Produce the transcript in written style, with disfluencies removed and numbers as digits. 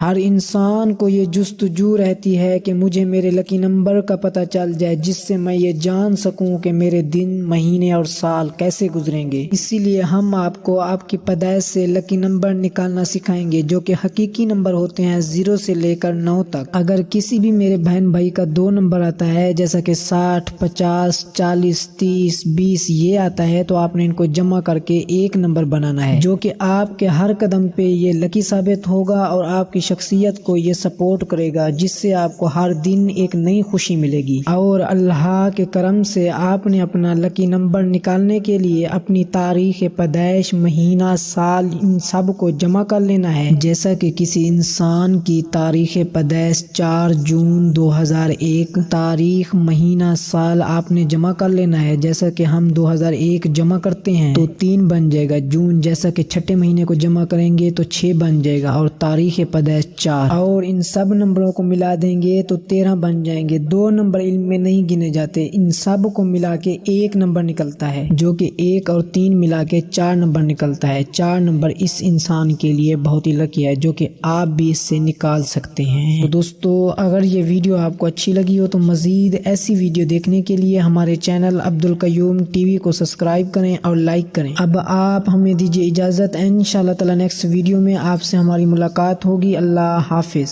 ہر انسان کو یہ جستجو رہتی ہے کہ مجھے میرے لکی نمبر کا پتہ چل جائے، جس سے میں یہ جان سکوں کہ میرے دن، مہینے اور سال کیسے گزریں گے۔ اسی لیے ہم آپ کو آپ کی پیدائش سے لکی نمبر نکالنا سکھائیں گے، جو کہ حقیقی نمبر ہوتے ہیں 0 سے لے کر 9 تک۔ اگر کسی بھی میرے بہن بھائی کا 2 نمبر آتا ہے، جیسا کہ 60، 50، 40، 30، 20 یہ آتا ہے، تو آپ نے ان کو جمع کر کے ایک نمبر بنانا ہے، جو کہ آپ کے ہر قدم پہ یہ لکی ثابت ہوگا اور آپ کی شخصیت کو یہ سپورٹ کرے گا، جس سے آپ کو ہر دن ایک نئی خوشی ملے گی۔ اور اللہ کے کرم سے آپ نے اپنا لکی نمبر نکالنے کے لیے اپنی تاریخ پیدائش، مہینہ، سال ان سب کو جمع کر لینا ہے۔ جیسا کہ کسی انسان کی تاریخ پیدائش 4 جون 2001، تاریخ، مہینہ، سال آپ نے جمع کر لینا ہے۔ جیسا کہ ہم 2001 جمع کرتے ہیں تو 3 بن جائے گا، جون جیسا کہ چھٹے مہینے کو جمع کریں گے تو 6 بن جائے گا، اور تاریخ پیدائش 4، اور ان سب نمبروں کو ملا دیں گے تو 13 بن جائیں گے۔ 2 نمبر علم میں نہیں گنے جاتے، ان سب کو ملا کے ایک نمبر نکلتا ہے، جو کہ 1 اور 3 ملا کے 4 نمبر نکلتا ہے۔ 4 نمبر اس انسان کے لیے بہت ہی لکی ہے، جو کہ آپ بھی اس سے نکال سکتے ہیں۔ تو دوستو، اگر یہ ویڈیو آپ کو اچھی لگی ہو تو مزید ایسی ویڈیو دیکھنے کے لیے ہمارے چینل عبدالقیوم ٹی وی کو سبسکرائب کریں اور لائک کریں۔ اب آپ ہمیں دیجیے اجازت، انشاءاللہ تعالی نیکسٹ ویڈیو میں آپ سے ہماری ملاقات ہوگی۔ اللہ حافظ۔